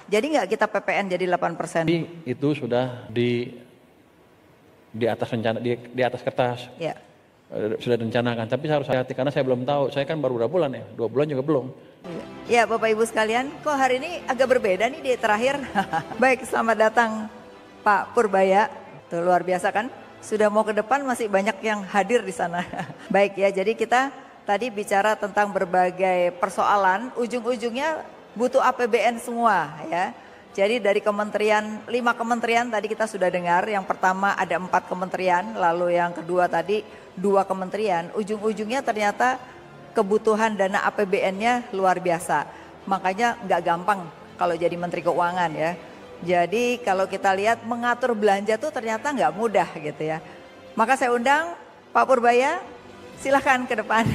Jadi nggak kita PPN jadi 8%? Itu sudah di atas rencana, di atas kertas. Ya. Sudah direncanakan, tapi saya harus hati karena saya belum tahu. Saya kan baru 2 bulan ya, 2 bulan juga belum. Ya Bapak Ibu sekalian, kok hari ini agak berbeda nih di terakhir. Baik, selamat datang Pak Purbaya. Tuh, luar biasa kan? Sudah mau ke depan masih banyak yang hadir di sana. Baik ya, jadi kita tadi bicara tentang berbagai persoalan, ujung-ujungnya butuh APBN semua ya. Jadi dari kementerian, 5 kementerian tadi kita sudah dengar, yang pertama ada 4 kementerian, lalu yang kedua tadi 2 kementerian, ujung-ujungnya ternyata kebutuhan dana APBN-nya luar biasa. Makanya nggak gampang kalau jadi Menteri Keuangan ya. Jadi kalau kita lihat mengatur belanja tuh ternyata nggak mudah gitu ya. Maka saya undang Pak Purbaya, silahkan ke depan.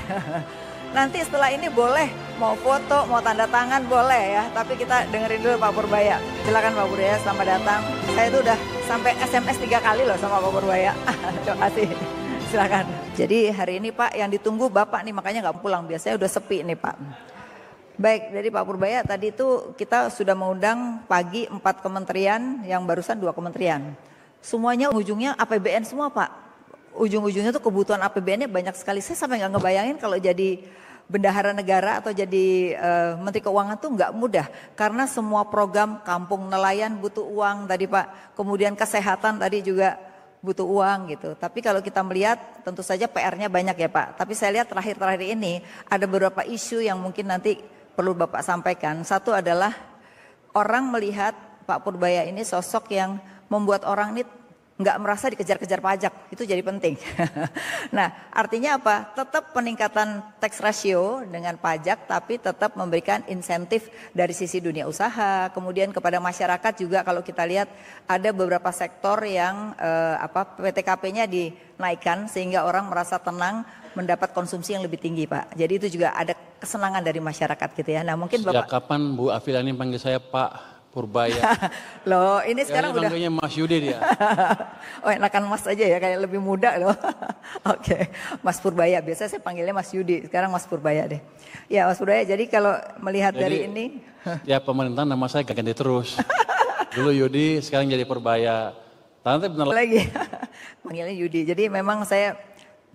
Nanti setelah ini boleh mau foto, mau tanda tangan boleh ya. Tapi kita dengerin dulu Pak Purbaya. Silakan Pak Purbaya, selamat datang. Saya itu udah sampai SMS 3 kali loh sama Pak Purbaya. Terima kasih. Silakan. Jadi hari ini Pak yang ditunggu Bapak nih, makanya nggak pulang. Biasanya udah sepi nih Pak. Baik, dari Pak Purbaya tadi itu kita sudah mengundang pagi 4 kementerian, yang barusan 2 kementerian. Semuanya ujungnya APBN semua Pak. Ujung-ujungnya tuh kebutuhan APBN-nya banyak sekali. Saya sampai nggak ngebayangin kalau jadi bendahara negara atau jadi Menteri Keuangan tuh nggak mudah. Karena semua program kampung nelayan butuh uang tadi Pak. Kemudian kesehatan tadi juga butuh uang gitu. Tapi kalau kita melihat tentu saja PR-nya banyak ya Pak. Tapi saya lihat terakhir-terakhir ini ada beberapa isu yang mungkin nanti perlu Bapak sampaikan. Satu adalah orang melihat Pak Purbaya ini sosok yang membuat orang ini nggak merasa dikejar-kejar pajak, itu jadi penting. Nah, artinya apa? Tetap peningkatan tax ratio dengan pajak, tapi tetap memberikan insentif dari sisi dunia usaha. Kemudian kepada masyarakat juga kalau kita lihat ada beberapa sektor yang PTKP-nya dinaikkan sehingga orang merasa tenang mendapat konsumsi yang lebih tinggi, Pak. Jadi itu juga ada kesenangan dari masyarakat gitu ya. Nah, mungkin Sejak Bapak. kapan Bu Afilani panggil saya Pak Purbaya? Loh, ini sekarang udah panggilnya Mas Yudi dia. Oh, enakan Mas aja ya, kayak lebih muda loh. Oke, Mas Purbaya. Biasanya saya panggilnya Mas Yudi, sekarang Mas Purbaya deh. Ya, Mas Purbaya. Jadi kalau melihat dari ini, ya pemerintahan nama saya ganti terus. Dulu Yudi, sekarang jadi Purbaya. Nanti benar lagi panggilnya Yudi. Jadi memang saya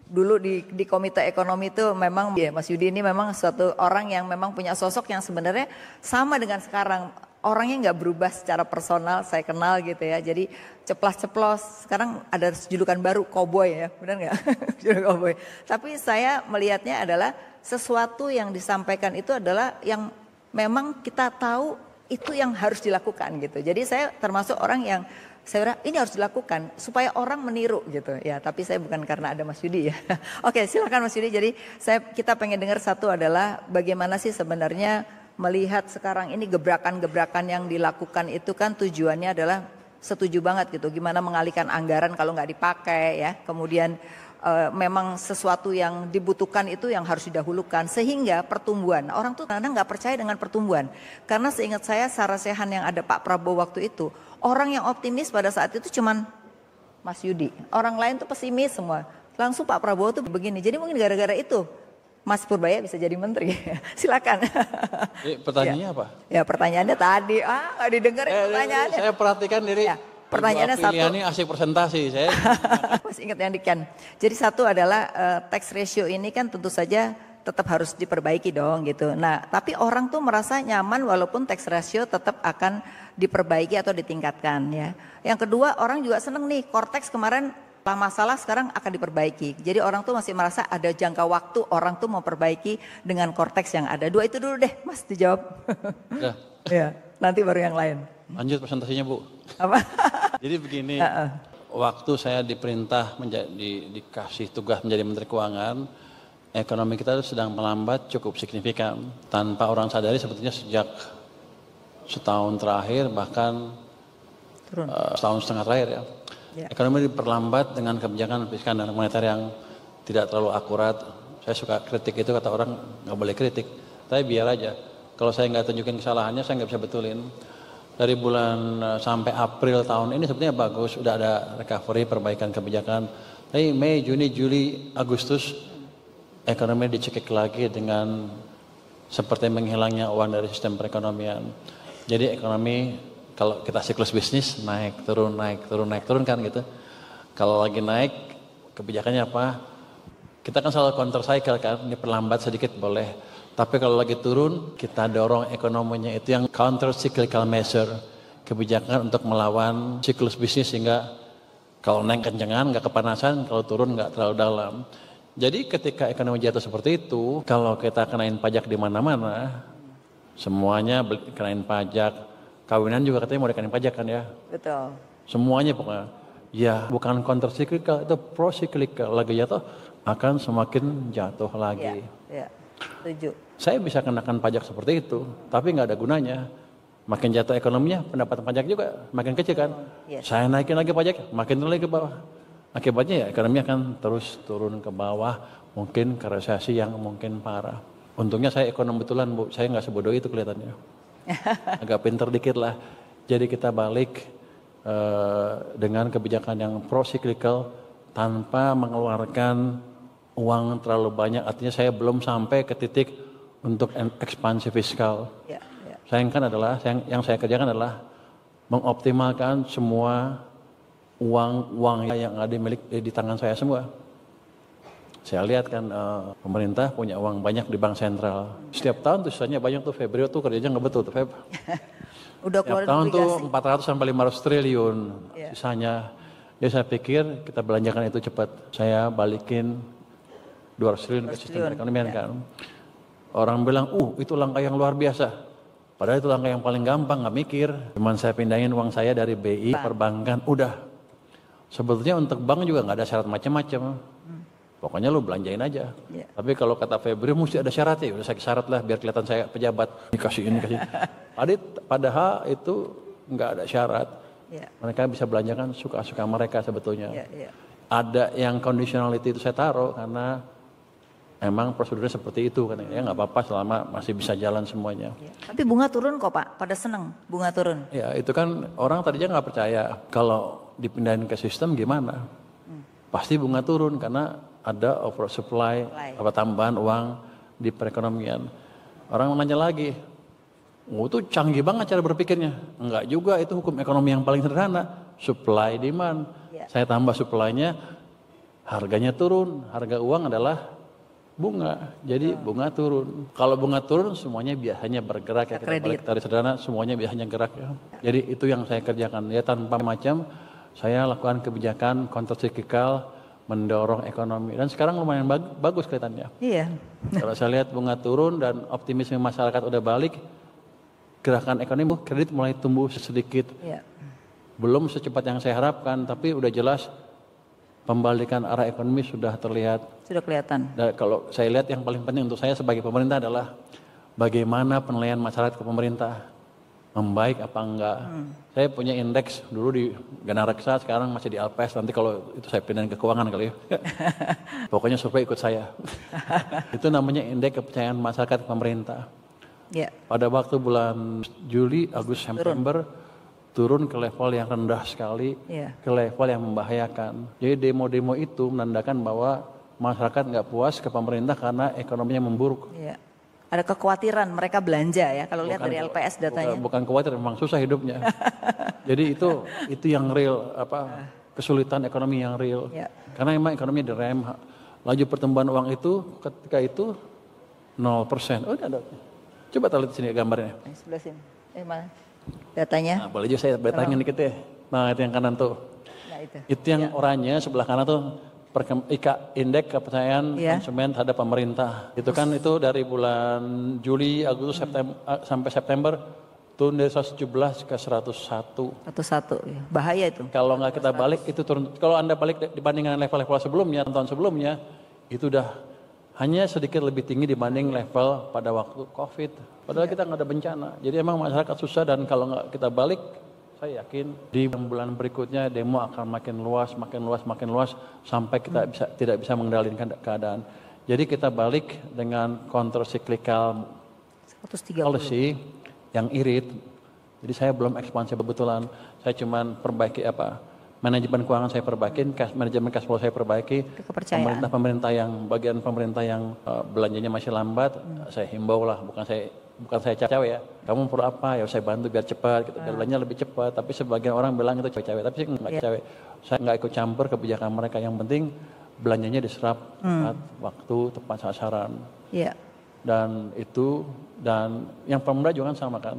dulu di Komite Ekonomi itu memang ya, Mas Yudi ini memang suatu orang yang memang punya sosok yang sebenarnya sama dengan sekarang. Orangnya nggak berubah secara personal, saya kenal gitu ya. Jadi ceplas-ceplos. Sekarang ada julukan baru, cowboy ya, benar nggak? Julukan cowboy. Tapi saya melihatnya adalah sesuatu yang disampaikan itu adalah yang memang kita tahu itu yang harus dilakukan gitu. Jadi saya termasuk orang yang saya kira ini harus dilakukan supaya orang meniru gitu ya. Tapi saya bukan karena ada Mas Yudi ya. Oke, silakan Mas Yudi. Jadi kita pengen dengar satu adalah bagaimana sih sebenarnya melihat sekarang ini gebrakan-gebrakan yang dilakukan itu kan tujuannya adalah setuju banget gitu. Gimana mengalihkan anggaran kalau nggak dipakai ya. Kemudian memang sesuatu yang dibutuhkan itu yang harus didahulukan sehingga pertumbuhan. Orang tuh kadang nggak percaya dengan pertumbuhan. Karena seingat saya sarasehan yang ada Pak Prabowo waktu itu, orang yang optimis pada saat itu cuman Mas Yudi. Orang lain tuh pesimis semua. Langsung Pak Prabowo tuh begini. Jadi mungkin gara-gara itu Mas Purbaya bisa jadi menteri. Silakan. Pertanyaannya apa? Ya pertanyaannya tadi, nggak didengar pertanyaannya. Saya perhatikan diri. Ya, pertanyaannya satu. Ini asik presentasi saya. Masih ingat yang di Ken. Jadi satu adalah tax ratio ini kan tentu saja tetap harus diperbaiki dong gitu. Nah tapi orang tuh merasa nyaman walaupun tax ratio tetap akan diperbaiki atau ditingkatkan ya. Yang kedua orang juga seneng nih, Cortex kemarin masalah sekarang akan diperbaiki. Jadi orang tuh masih merasa ada jangka waktu orang tuh memperbaiki dengan Cortex yang ada. 2 itu dulu deh Mas dijawab. Ya, nanti baru yang lain. Lanjut presentasinya Bu. Apa? Jadi begini, waktu saya diperintah dikasih tugas menjadi Menteri Keuangan, ekonomi kita sedang melambat cukup signifikan. Tanpa orang sadari sepertinya sejak setahun terakhir bahkan setahun setengah terakhir ya. Ekonomi diperlambat dengan kebijakan fiskal dan moneter yang tidak terlalu akurat. Saya suka kritik itu, kata orang nggak boleh kritik. Tapi biar aja. Kalau saya nggak tunjukin kesalahannya, saya nggak bisa betulin. Dari bulan sampai April tahun ini sebetulnya bagus. Udah ada recovery, perbaikan kebijakan. Tapi Mei, Juni, Juli, Agustus, ekonomi dicekik lagi dengan seperti menghilangnya uang dari sistem perekonomian. Jadi ekonomi kalau kita siklus bisnis naik turun kan gitu. Kalau lagi naik kebijakannya apa? Kita kan selalu counter cycle kan, diperlambat sedikit boleh. Tapi kalau lagi turun kita dorong ekonominya itu yang counter cyclical measure, kebijakan untuk melawan siklus bisnis sehingga kalau naik kencengan nggak kepanasan, kalau turun nggak terlalu dalam. Jadi ketika ekonomi jatuh seperti itu, kalau kita kenain pajak di mana-mana, semuanya kenain pajak, kawinan juga katanya mau dikenain pajak kan ya? Betul. Semuanya pokoknya. Ya bukan counter cyclical, itu pro cyclical. Lagi jatuh akan semakin jatuh lagi. Ya, setuju. Saya bisa kenakan pajak seperti itu, tapi nggak ada gunanya. Makin jatuh ekonominya, pendapatan pajak juga makin kecil kan. Yes. Saya naikin lagi pajak, makin turun lagi ke bawah. Akibatnya ya ekonomi akan terus turun ke bawah, mungkin ke resesi yang mungkin parah. Untungnya saya ekonom betulan Bu, saya nggak sebodoh itu kelihatannya. Agak pinter dikit lah. Jadi kita balik dengan kebijakan yang pro-cyclical tanpa mengeluarkan uang terlalu banyak. Artinya saya belum sampai ke titik untuk ekspansi fiskal. Ya. Yang saya kerjakan adalah mengoptimalkan semua uang yang ada di tangan saya semua. Saya lihat kan pemerintah punya uang banyak di bank sentral. Setiap tahun tuh sisanya banyak tuh, Febrio tuh kerjanya nggak betul tuh Feb. Udah keluar setiap tahun obligasi. tuh 400 sampai 500 triliun sisanya. Jadi saya pikir kita belanjakan itu cepat. Saya balikin 200 triliun ke sistem perekonomian kan. Orang bilang, itu langkah yang luar biasa. Padahal itu langkah yang paling gampang, nggak mikir. Cuman saya pindahin uang saya dari BI, perbankan, udah. Sebetulnya untuk bank juga nggak ada syarat macam-macam. Pokoknya lu belanjain aja. Yeah. Tapi kalau kata Febri mesti ada syarat ya. Udah saya syarat lah biar kelihatan saya pejabat. Dikasih ini, kasih. Padahal itu nggak ada syarat. Yeah. Mereka bisa belanjakan suka-suka mereka sebetulnya. Yeah. Ada yang conditionality itu saya taruh karena emang prosedurnya seperti itu kan ya, nggak apa-apa selama masih bisa jalan semuanya. Ya. Tapi bunga turun kok Pak, pada seneng bunga turun. Ya itu kan orang tadinya nggak percaya kalau dipindahin ke sistem gimana, pasti bunga turun karena ada oversupply, apa tambahan uang di perekonomian. Orang nanya lagi, itu canggih banget cara berpikirnya. Enggak juga, itu hukum ekonomi yang paling sederhana, supply demand. Ya. Saya tambah supply-nya, harganya turun, harga uang adalah bunga, jadi bunga turun. Kalau bunga turun semuanya biasanya bergerak ya, kita balik dari sederhana semuanya biasanya gerak ya. Jadi itu yang saya kerjakan ya, tanpa macam saya lakukan kebijakan countercyclical mendorong ekonomi dan sekarang lumayan bagus kelihatannya. Iya. Kalau saya lihat bunga turun dan optimisme masyarakat udah balik, gerakan ekonomi kredit mulai tumbuh sedikit. Iya. Belum secepat yang saya harapkan, tapi udah jelas pembalikan arah ekonomi sudah terlihat. Sudah kelihatan. Dan kalau saya lihat yang paling penting untuk saya sebagai pemerintah adalah bagaimana penilaian masyarakat ke pemerintah. Membaik apa enggak. Saya punya indeks dulu di Ganareksa, sekarang masih di Alpes. Nanti kalau itu saya pindahin ke keuangan kali ya. Pokoknya survei ikut saya. Itu namanya indeks kepercayaan masyarakat ke pemerintah. Yeah. Pada waktu bulan Juli, Agustus, September turun ke level yang rendah sekali, ke level yang membahayakan. Jadi demo-demo itu menandakan bahwa masyarakat nggak puas ke pemerintah karena ekonominya memburuk. Yeah. Ada kekhawatiran mereka belanja ya, kalau lihat dari LPS datanya. Bukan khawatir, memang susah hidupnya. Jadi itu yang real, kesulitan ekonomi yang real. Yeah. Karena memang ekonomi direm, laju pertumbuhan uang itu ketika itu 0%. Oh ada. Coba lihat sini gambarnya. Sebelah sini. Mana? Datanya. Nah, boleh juga saya betangin dikit ya. Nah itu yang kanan tuh. Nah, itu yang oranye sebelah kanan tuh indeks kepercayaan konsumen terhadap pemerintah. Itu kan itu dari bulan Juli, Agustus, September sampai September turun dari 117 ke 101. 101 ya. Bahaya itu. Kalau nggak kita balik itu turun. Kalau Anda balik dibandingkan level-level sebelumnya, tahun sebelumnya itu udah hanya sedikit lebih tinggi dibanding level pada waktu Covid. Padahal kita nggak ada bencana. Jadi emang masyarakat susah dan kalau nggak kita balik, saya yakin di bulan berikutnya demo akan makin luas sampai kita tidak bisa mengendalikan keadaan. Jadi kita balik dengan counter cyclical policy yang irit. Jadi saya belum ekspansi kebetulan. Saya cuma perbaiki manajemen keuangan saya perbaikin, manajemen cash flow saya perbaiki, kepercayaan. pemerintah yang bagian pemerintah yang belanjanya masih lambat, saya himbau lah, bukan saya cawe ya. Kamu perlu apa? Ya saya bantu biar cepat, gitu. Biar belanja lebih cepat. Tapi sebagian orang bilang itu cawe, tapi saya nggak cawe. Saya nggak ikut campur kebijakan mereka. Yang penting belanjanya diserap tepat waktu, tepat sasaran. Iya. Dan yang Pemda juga kan sama kan.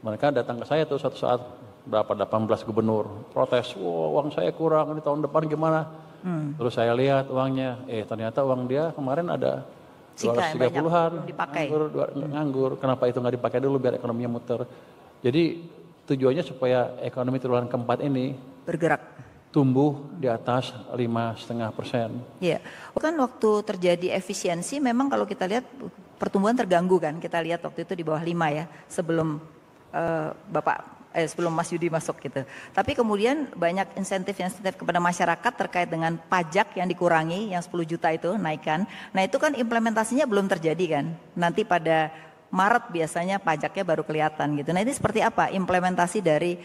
Mereka datang ke saya tuh suatu saat, berapa 18 gubernur protes, uang saya kurang ini tahun depan gimana? Terus saya lihat uangnya, ternyata uang dia kemarin ada 230-an nganggur. Kenapa itu nggak dipakai dulu biar ekonominya muter? Jadi tujuannya supaya ekonomi triwulan keempat ini bergerak, tumbuh di atas 5,5%. Iya, kan waktu terjadi efisiensi memang kalau kita lihat pertumbuhan terganggu kan. Kita lihat waktu itu di bawah 5 ya, sebelum sebelum Mas Yudi masuk gitu. Tapi kemudian banyak insentif kepada masyarakat terkait dengan pajak yang dikurangi, yang 10 juta itu naikkan. Nah itu kan implementasinya belum terjadi kan. Nanti pada Maret biasanya pajaknya baru kelihatan gitu. Nah ini seperti apa implementasi dari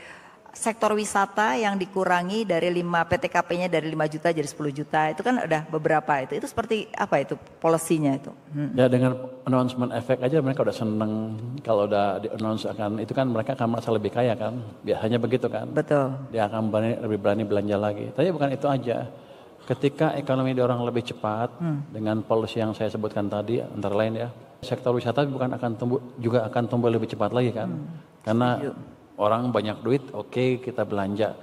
sektor wisata yang dikurangi dari 5 PTKP-nya dari 5 juta jadi 10 juta. Itu kan udah beberapa itu. Itu seperti apa itu polisinya itu? Ya dengan announcement efek aja mereka udah seneng kalau udah di-announce akan itu kan mereka akan merasa lebih kaya kan. Biasanya begitu kan. Betul. Dia akan lebih berani belanja lagi. Tapi bukan itu aja. Ketika ekonomi didorong lebih cepat dengan policy yang saya sebutkan tadi antara lain ya. Sektor wisata juga akan tumbuh lebih cepat lagi kan. Karena orang banyak duit, oke, kita belanja.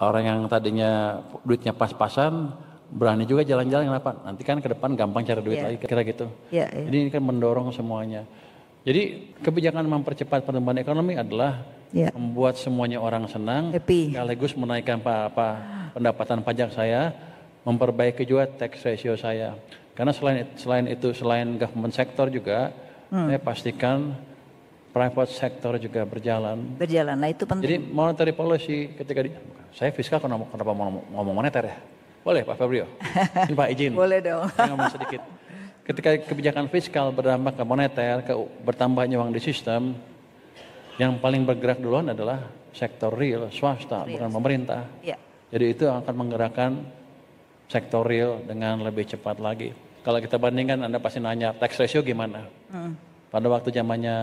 Orang yang tadinya duitnya pas-pasan, berani juga jalan-jalan, kenapa? Nanti kan ke depan gampang cari duit lagi, kira gitu. Jadi ini kan mendorong semuanya. Jadi kebijakan mempercepat pertumbuhan ekonomi adalah membuat semuanya orang senang, sekaligus menaikkan pendapatan pajak saya, memperbaiki juga tax ratio saya. Karena selain government sector juga, saya pastikan private sector juga berjalan. Nah itu penting. Jadi monetary policy ketika saya fiskal kenapa mau ngomong moneter ya? Boleh Pak Febrio? Ini Pak izin. Boleh dong. Saya ngomong sedikit. Ketika kebijakan fiskal berdampak ke moneter, bertambahnya uang di sistem, yang paling bergerak duluan adalah sektor real, swasta, bukan pemerintah. Jadi itu akan menggerakkan sektor real dengan lebih cepat lagi. Kalau kita bandingkan, Anda pasti nanya tax ratio gimana? Pada waktu zamannya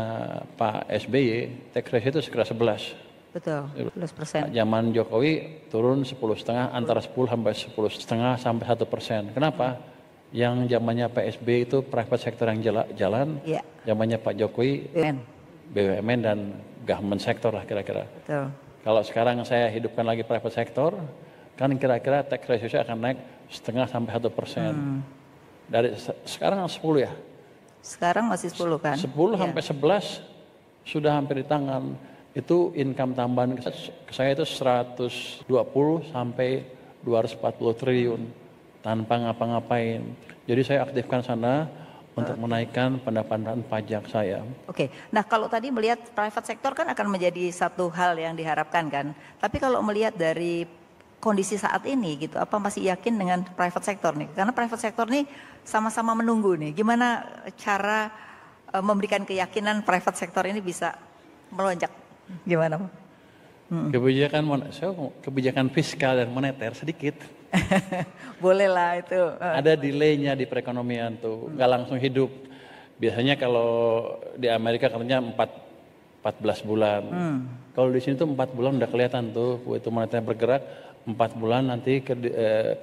Pak SBY, tax ratio itu sekitar 11. Betul, 11%. Zaman Jokowi turun 10,5, antara 10 sampai 10,5 sampai 1%. Kenapa? Yang zamannya Pak SBY itu private sector yang jalan, zamannya Pak Jokowi BUMN dan government sector lah kira-kira. Betul. Kalau sekarang saya hidupkan lagi private sector, kan kira-kira tax ratio saya akan naik 0,5 sampai 1%. Dari sekarang 10 ya? Sekarang masih 10 kan? 10 sampai 11 sudah hampir di tangan. Itu income tambahan ke saya itu 120 sampai 240 triliun tanpa ngapa-ngapain. Jadi saya aktifkan sana untuk menaikkan pendapatan pajak saya. Oke, nah kalau tadi melihat private sector kan akan menjadi satu hal yang diharapkan kan. Tapi kalau melihat dari kondisi saat ini gitu, apa masih yakin dengan private sector nih? Karena private sector nih sama-sama menunggu nih. Gimana cara memberikan keyakinan private sector ini bisa melonjak? Gimana Pak? Kebijakan fiskal dan moneter sedikit. Boleh lah itu. Ada delaynya di perekonomian tuh, nggak langsung hidup. Biasanya kalau di Amerika katanya 14 bulan. Kalau di sini tuh 4 bulan udah kelihatan tuh, itu moneter bergerak. 4 bulan nanti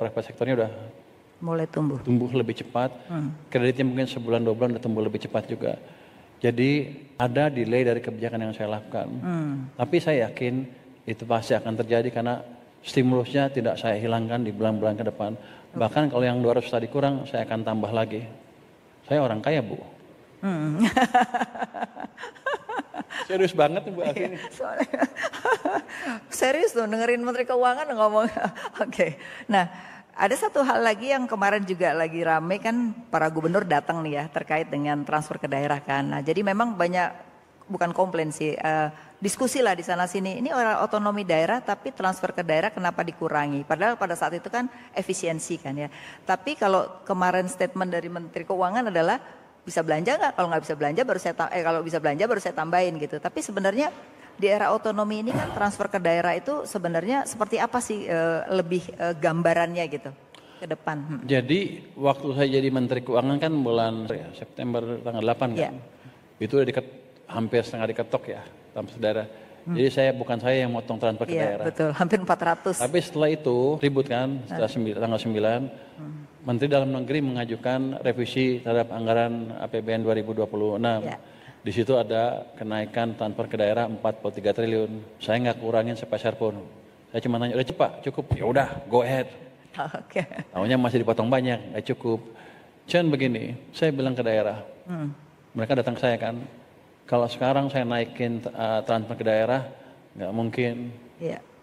private sektornya udah mulai tumbuh lebih cepat. Kreditnya mungkin sebulan 2 bulan udah tumbuh lebih cepat juga. Jadi ada delay dari kebijakan yang saya lakukan. Tapi saya yakin itu pasti akan terjadi karena stimulusnya tidak saya hilangkan di bulan-bulan ke depan. Bahkan kalau yang 200 tadi kurang, saya akan tambah lagi. Saya orang kaya, Bu. Serius banget Bu Afi ini. Serius tuh dengerin Menteri Keuangan ngomong. Oke. Nah, ada satu hal lagi yang kemarin juga lagi rame kan, para gubernur datang nih ya terkait dengan transfer ke daerah kan. Nah, jadi memang banyak bukan komplain sih, diskusi lah di sana sini. Ini otonomi daerah tapi transfer ke daerah kenapa dikurangi? Padahal pada saat itu kan efisiensi kan ya. Tapi kalau kemarin statement dari Menteri Keuangan adalah bisa belanja nggak? Kalau nggak bisa belanja baru saya kalau bisa belanja baru saya tambahin gitu. Tapi sebenarnya di era otonomi ini kan transfer ke daerah itu sebenarnya seperti apa sih lebih gambarannya gitu ke depan? Jadi waktu saya jadi Menteri Keuangan kan bulan September tanggal 8 kan. Itu udah hampir setengah diketok ya transfer daerah. Jadi bukan saya yang motong transfer ke daerah. Betul, hampir 400. Tapi setelah itu ribut kan, setelah tanggal 9, Menteri Dalam Negeri mengajukan revisi terhadap anggaran APBN 2026. Di situ ada kenaikan transfer ke daerah 43 triliun. Saya nggak kurangin sepeser pun. Saya cuma nanya, udah cepat, cukup? Ya udah, go ahead. Tahunya masih dipotong banyak, nggak cukup. Cuman begini, saya bilang ke daerah, mereka datang ke saya kan, kalau sekarang saya naikin transfer ke daerah, nggak mungkin.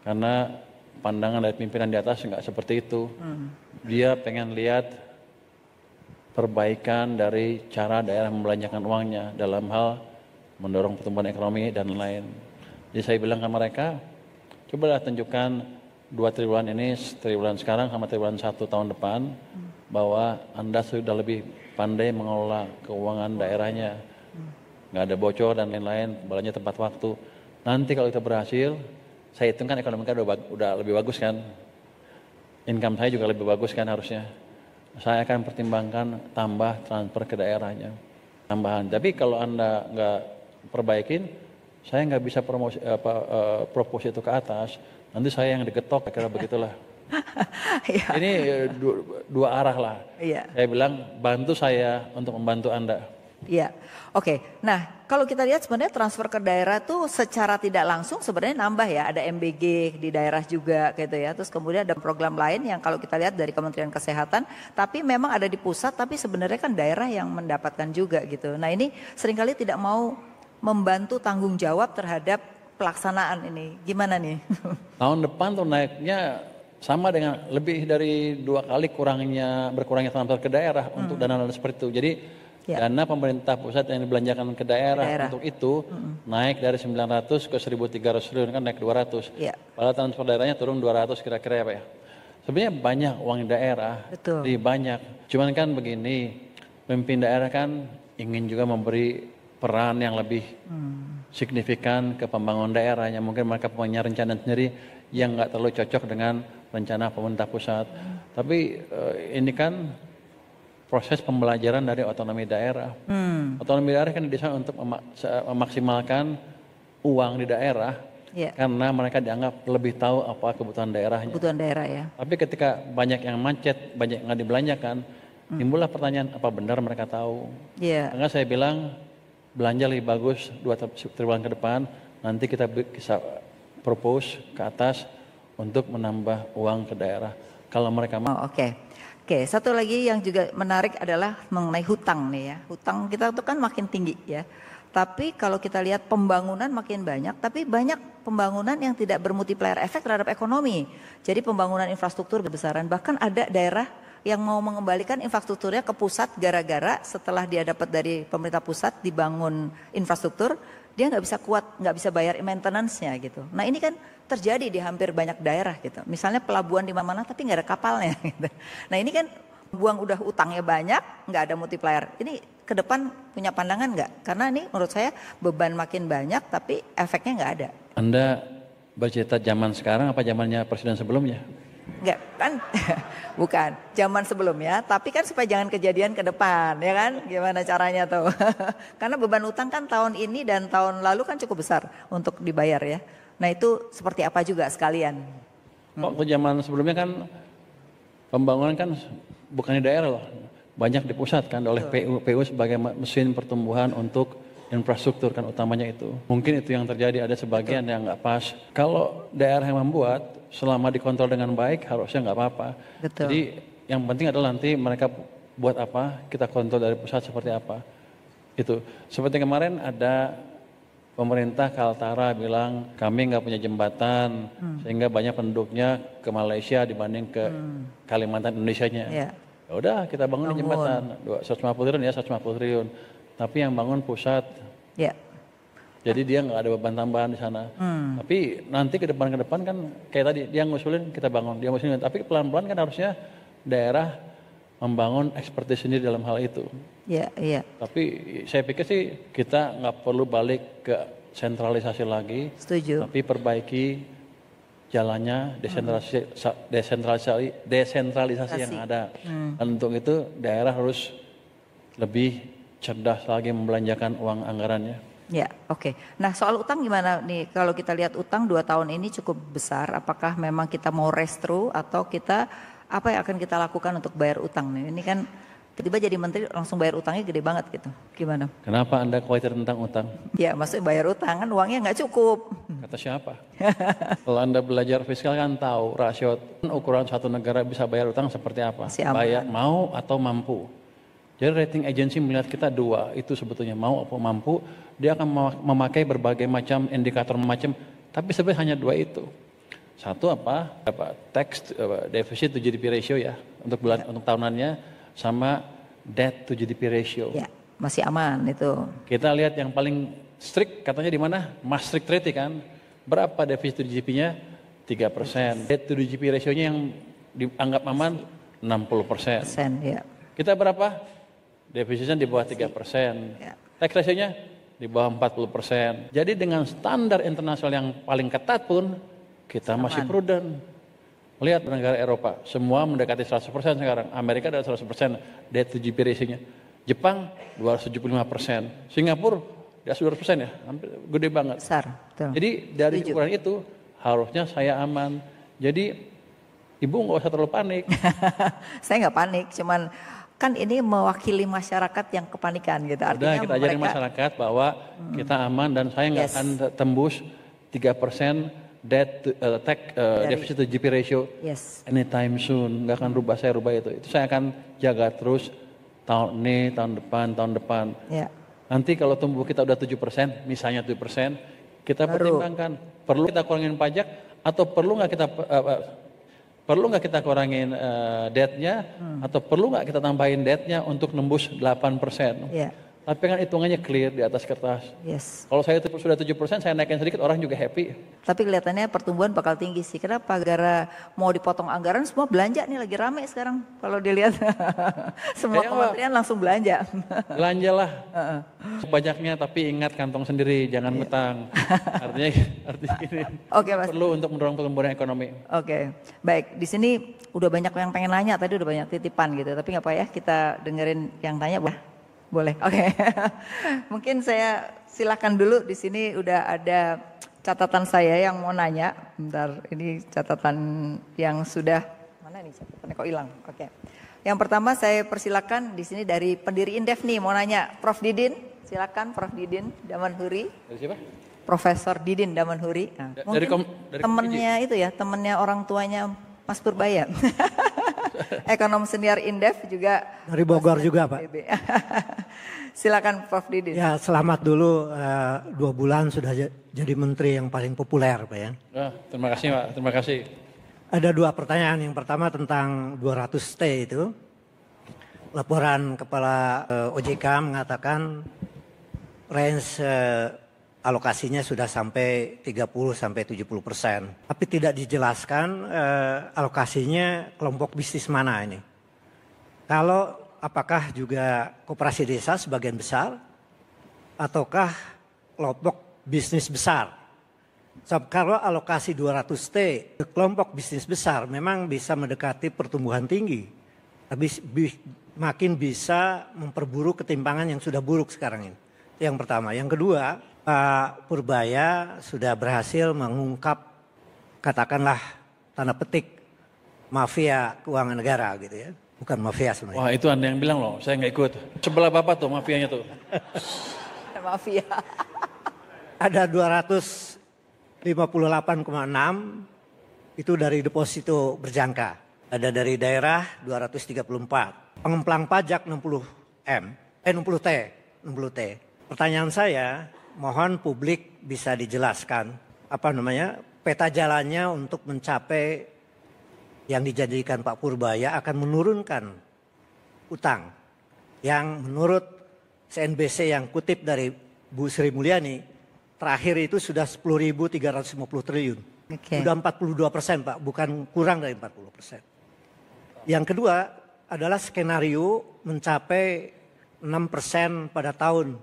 Karena pandangan dari pimpinan di atas nggak seperti itu. Dia pengen lihat perbaikan dari cara daerah membelanjakan uangnya dalam hal mendorong pertumbuhan ekonomi dan lain. Jadi saya bilang ke mereka, cobalah tunjukkan 2 triwulan ini, triwulan sekarang sama triwulan 1 tahun depan, bahwa Anda sudah lebih pandai mengelola keuangan daerahnya. Nggak ada bocor dan lain-lain, belanja tepat waktu. Nanti kalau itu berhasil, saya hitungkan ekonomi kita udah lebih bagus kan. Income saya juga lebih bagus kan harusnya. Saya akan pertimbangkan tambah transfer ke daerahnya. Tambahan. Tapi kalau Anda nggak perbaikin, saya nggak bisa propose itu ke atas. Nanti saya yang digetok, kira begitulah. Ini dua arah lah. Saya bilang, bantu saya untuk membantu Anda. Iya, oke. Nah, kalau kita lihat sebenarnya transfer ke daerah tuh secara tidak langsung sebenarnya nambah ya. Ada MBG di daerah juga gitu ya. Terus kemudian ada program lain yang kalau kita lihat dari Kementerian Kesehatan, tapi memang ada di pusat, tapi sebenarnya kan daerah yang mendapatkan juga gitu. Nah ini seringkali tidak mau membantu tanggung jawab terhadap pelaksanaan ini. Gimana nih? Tahun depan tuh naiknya sama dengan lebih dari 2 kali berkurangnya transfer ke daerah untuk dana seperti itu. Jadi dana pemerintah pusat yang dibelanjakan ke daerah. Untuk itu naik dari 900 ke 1.300 triliun, kan naik 200. Padahal transfer daerahnya turun 200 kira-kira ya Pak ya. Sebenarnya banyak uang di daerah, banyak. Cuman kan begini, pemimpin daerah kan ingin juga memberi peran yang lebih signifikan ke pembangunan daerahnya. Mungkin mereka punya rencana sendiri yang nggak terlalu cocok dengan rencana pemerintah pusat. Tapi ini kan proses pembelajaran dari otonomi daerah. Otonomi daerah kan didesain untuk memaksimalkan uang di daerah, karena mereka dianggap lebih tahu apa kebutuhan daerahnya. Kebutuhan daerah ya. Tapi ketika banyak yang macet, banyak yang nggak dibelanjakan, timbullah pertanyaan apa benar mereka tahu. Karena saya bilang belanja lebih bagus 2 triwulan ke depan, nanti kita bisa propose ke atas untuk menambah uang ke daerah. Kalau mereka mau. Oke, satu lagi yang juga menarik adalah mengenai hutang nih ya. Hutang kita itu kan makin tinggi ya. Tapi kalau kita lihat pembangunan makin banyak, tapi banyak pembangunan yang tidak bermultiplier efek terhadap ekonomi. Jadi pembangunan infrastruktur besaran, bahkan ada daerah yang mau mengembalikan infrastrukturnya ke pusat gara-gara setelah dia dapat dari pemerintah pusat dibangun infrastruktur, dia nggak bisa kuat, nggak bisa bayar maintenance-nya gitu. Nah ini kan terjadi di hampir banyak daerah gitu. Misalnya pelabuhan di mana-mana tapi nggak ada kapalnya gitu. Nah ini kan buang udah utangnya banyak, nggak ada multiplier. Ini ke depan punya pandangan nggak? Karena ini menurut saya beban makin banyak tapi efeknya nggak ada. Anda bercerita zaman sekarang apa zamannya presiden sebelumnya? Enggak kan, bukan zaman sebelumnya, tapi kan supaya jangan kejadian ke depan, ya kan? Gimana caranya tuh? Karena beban utang kan tahun ini dan tahun lalu kan cukup besar untuk dibayar ya. Nah itu seperti apa juga sekalian? Waktu zaman sebelumnya kan pembangunan kan bukan di daerah loh, banyak di pusat kan oleh PU sebagai mesin pertumbuhan untuk infrastruktur kan utamanya itu. Mungkin itu yang terjadi, ada sebagian yang nggak pas. Kalau daerah yang membuat selama dikontrol dengan baik harusnya nggak apa-apa. Jadi yang penting adalah nanti mereka buat apa, kita kontrol dari pusat seperti apa. Itu seperti kemarin ada pemerintah Kaltara bilang kami nggak punya jembatan sehingga banyak penduduknya ke Malaysia dibanding ke Kalimantan Indonesianya. Ya udah kita bangun jembatan 150 triliun ya 150 triliun. Tapi yang bangun pusat. Jadi dia nggak ada beban tambahan di sana. Tapi nanti ke depan kan kayak tadi dia ngusulin kita bangun, dia ngusulin. Tapi pelan-pelan kan harusnya daerah membangun ekspertis sendiri dalam hal itu. Tapi saya pikir sih kita nggak perlu balik ke sentralisasi lagi, Setuju. tapi perbaiki jalannya desentralisasi yang ada. Dan untuk itu daerah harus lebih cerdas lagi membelanjakan uang anggarannya. Ya, oke. Nah, soal utang gimana nih? Kalau kita lihat utang 2 tahun ini cukup besar, apakah memang kita mau restro atau kita apa yang akan kita lakukan untuk bayar utang nih? Ini kan tiba-tiba jadi menteri langsung bayar utangnya gede banget gitu. Gimana? Kenapa Anda khawatir tentang utang? Ya, maksudnya bayar utang kan uangnya nggak cukup. Kata siapa? Kalau Anda belajar fiskal kan tahu rasio ukuran satu negara bisa bayar utang seperti apa. Si aman. Bayar mau atau mampu. Jadi rating agency melihat kita 2, itu sebetulnya mau atau mampu. Dia akan memakai berbagai macam indikator macam, tapi sebenarnya hanya 2 itu. Satu apa tax deficit to GDP ratio ya untuk untuk tahunannya, sama debt to GDP ratio. Ya, masih aman itu. Kita lihat yang paling strict katanya di mana? Maastricht Treaty kan. Berapa defisit to GDP-nya? 3%. Debt to GDP ratio-nya yang dianggap aman 60%. Ya. Kita berapa? Defisitnya di bawah 3%. Ya. Tax ratio-nya di bawah 40%. Jadi dengan standar internasional yang paling ketat pun kita masih prudent. Lihat negara Eropa, semua mendekati 100% sekarang. Amerika ada 100% debt to GDP ratio-nya. Jepang 275%. Singapura di atas 200% ya, hampir gede banget. Besar, betul. Jadi dari ukuran itu harusnya saya aman. Jadi Ibu nggak usah terlalu panik. Saya nggak panik, cuman kan ini mewakili masyarakat yang kepanikan gitu. Artinya kita ajarin masyarakat bahwa kita aman dan saya nggak akan tembus 3% deficit to GDP ratio anytime soon. Nggak akan rubah itu. Itu saya akan jaga terus tahun ini, tahun depan. Ya. Nanti kalau tumbuh kita udah 7%, misalnya 7%, kita pertimbangkan perlu kita kurangin pajak atau perlu nggak kita kurangin debt-nya atau perlu nggak kita tambahin debt-nya untuk nembus 8%. Yeah. Tapi kan hitungannya clear di atas kertas. Yes. Kalau saya sudah 7%, saya naikin sedikit, orang juga happy. Tapi kelihatannya pertumbuhan bakal tinggi sih. Kenapa? Gara mau dipotong anggaran, semua belanja nih lagi rame sekarang. Kalau dilihat semua kementerian langsung belanja. Belanjalah banyaknya, tapi ingat kantong sendiri, jangan ngutang. Artinya gini. Oke, Mas. Perlu untuk mendorong pertumbuhan ekonomi. Oke, baik. Di sini udah banyak yang pengen nanya, tadi udah banyak titipan gitu. Tapi nggak apa ya, kita dengerin yang tanya, boleh. Oke. Mungkin saya silakan dulu, di sini udah ada catatan saya yang mau nanya. Bentar, ini catatan yang sudah mana nih catatannya kok hilang. Oke. Yang pertama saya persilakan di sini dari pendiri Indef nih mau nanya, Prof Didin. Silakan Prof Didin Damanhuri. Dari siapa? Profesor Didin Damanhuri. Nah, mungkin temennya itu ya, temennya orang tuanya Mas Purbaya. Ekonom senior Indef juga. Dari Bogor juga Pak. Silakan Prof Didin. Ya selamat dulu 2 bulan sudah jadi menteri yang paling populer Pak ya. Terima kasih Pak, terima kasih. Ada 2 pertanyaan, yang pertama tentang 200T itu. Laporan Kepala OJK mengatakan range alokasinya sudah sampai 30-70%. Tapi tidak dijelaskan alokasinya kelompok bisnis mana ini. Kalau apakah juga koperasi desa sebagian besar ataukah kelompok bisnis besar. Kalau alokasi 200T ke kelompok bisnis besar memang bisa mendekati pertumbuhan tinggi. Tapi makin bisa memperburuk ketimpangan yang sudah buruk sekarang ini. Itu yang pertama. Yang kedua, Pak Purbaya sudah berhasil mengungkap katakanlah tanda petik mafia keuangan negara gitu ya. Bukan mafia sebenarnya. Wah itu Anda yang bilang loh, saya nggak ikut. Sebelah Bapak tuh mafianya tuh. Mafia. Ada 258,6 itu dari deposito berjangka. Ada dari daerah 234. Pengemplang pajak 60T. Pertanyaan saya, mohon publik bisa dijelaskan peta jalannya untuk mencapai yang dijanjikan Pak Purbaya akan menurunkan utang yang menurut CNBC yang kutip dari Bu Sri Mulyani terakhir itu sudah 10.350 triliun. Sudah 42% Pak, bukan kurang dari 40%. Yang kedua adalah skenario mencapai 6% pada tahun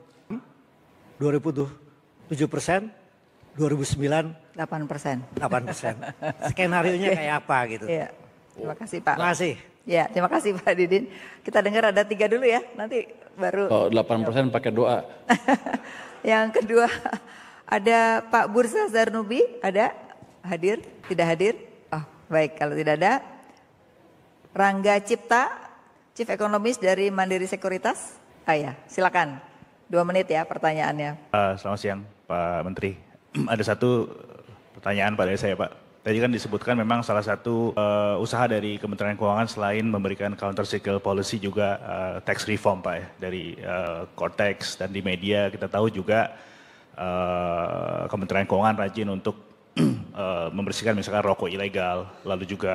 2025 7%, 2009 8%. 8%. Skenario-nya kayak apa gitu? Iya. Terima kasih Pak. Terima kasih. Ya, terima kasih Pak Didin. Kita dengar ada 3 dulu ya, nanti baru. Oh, 8% pakai doa. Yang kedua ada Pak Bursa Zarnubi, ada hadir? Tidak hadir? Oh, baik, kalau tidak ada. Rangga Cipta, Chief Economist dari Mandiri Sekuritas. Ya, silakan. 2 menit ya pertanyaannya. Selamat siang Pak Menteri. Ada satu pertanyaan Pak dari saya Pak. Tadi kan disebutkan memang salah satu usaha dari Kementerian Keuangan selain memberikan counter cyclical policy juga tax reform Pak ya. Dari Cortex dan di media kita tahu juga Kementerian Keuangan rajin untuk membersihkan misalkan rokok ilegal, lalu juga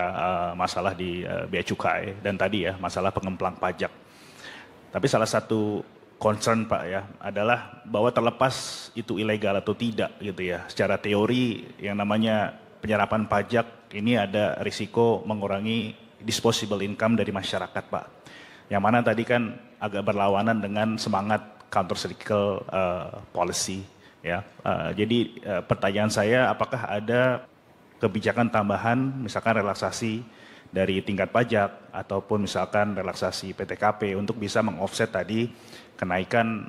masalah di bea cukai dan tadi ya masalah pengemplang pajak. Tapi salah satu concern Pak ya adalah bahwa terlepas itu ilegal atau tidak gitu ya, secara teori yang namanya penyerapan pajak ini ada risiko mengurangi disposable income dari masyarakat Pak. Yang mana tadi kan agak berlawanan dengan semangat counter cyclical policy ya. Jadi pertanyaan saya apakah ada kebijakan tambahan misalkan relaksasi dari tingkat pajak ataupun misalkan relaksasi PTKP untuk bisa mengoffset tadi kenaikan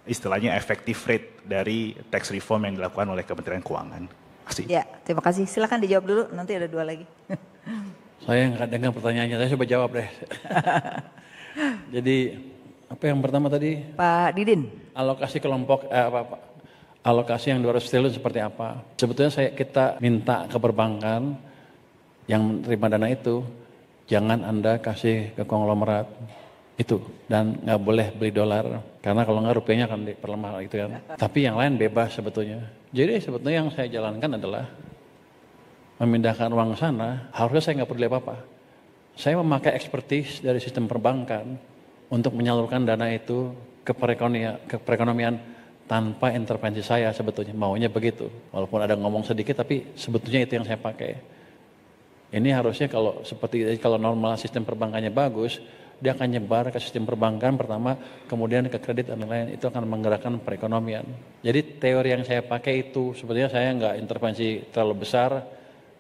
istilahnya effective rate dari tax reform yang dilakukan oleh Kementerian Keuangan. Ya, terima kasih. Silakan dijawab dulu, nanti ada 2 lagi. Saya nggak dengar pertanyaannya, saya coba jawab deh. Jadi apa yang pertama tadi? Pak Didin. Alokasi kelompok alokasi yang 200 triliun seperti apa? Sebetulnya kita minta ke perbankan yang menerima dana itu, jangan Anda kasih ke konglomerat itu dan nggak boleh beli dolar karena kalau nggak rupiahnya akan diperlemah gitu kan. Tapi yang lain bebas sebetulnya. Jadi sebetulnya yang saya jalankan adalah memindahkan uang sana. Harusnya saya nggak peduli apa-apa. Saya memakai expertise dari sistem perbankan untuk menyalurkan dana itu ke perekonomian tanpa intervensi saya sebetulnya. Maunya begitu. Walaupun ada ngomong sedikit tapi sebetulnya itu yang saya pakai. Ini harusnya kalau normal sistem perbankannya bagus, dia akan nyebar ke sistem perbankan pertama, kemudian ke kredit dan lain-lain. Itu akan menggerakkan perekonomian. Jadi teori yang saya pakai itu, sebetulnya saya nggak intervensi terlalu besar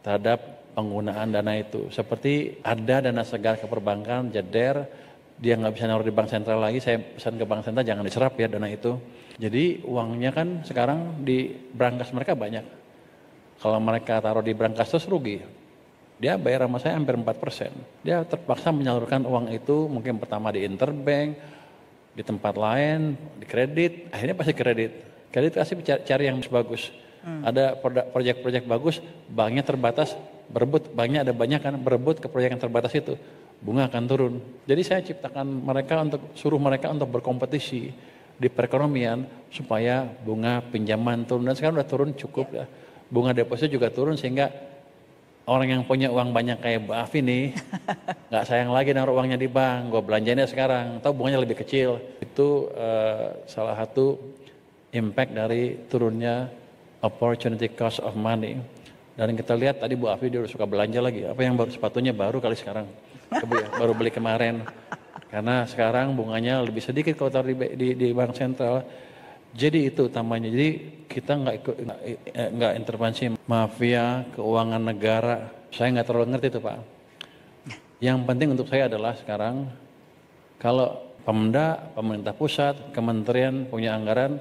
terhadap penggunaan dana itu. Seperti ada dana segar ke perbankan, jeder, dia nggak bisa naruh di bank sentral lagi, saya pesan ke bank sentral jangan diserap ya dana itu. Jadi uangnya kan sekarang di brankas mereka banyak. Kalau mereka taruh di brankas terus rugi. Dia bayar sama saya hampir 4%. Dia terpaksa menyalurkan uang itu mungkin pertama di interbank, di tempat lain, di kredit, akhirnya pasti kredit. Kredit pasti cari yang bagus. Ada proyek-proyek bagus, banknya terbatas, berebut, banknya ada banyak kan, berebut ke proyek yang terbatas itu. Bunga akan turun. Jadi saya ciptakan suruh mereka untuk berkompetisi di perekonomian supaya bunga pinjaman turun. Dan sekarang udah turun cukup ya. Bunga deposito juga turun sehingga orang yang punya uang banyak kayak Mbak Afi nih, nggak sayang lagi naruh uangnya di bank, gue belanjanya sekarang, tahu bunganya lebih kecil. Itu salah satu impact dari turunnya opportunity cost of money. Dan kita lihat tadi Bu Afi dia udah suka belanja lagi, apa yang baru sepatunya baru kali sekarang, baru beli kemarin. Karena sekarang bunganya lebih sedikit kalau taruh di bank sentral. Jadi itu utamanya. Jadi kita nggak intervensi mafia keuangan negara. Saya nggak terlalu ngerti itu Pak. Yang penting untuk saya adalah sekarang kalau Pemda, pemerintah pusat, kementerian punya anggaran,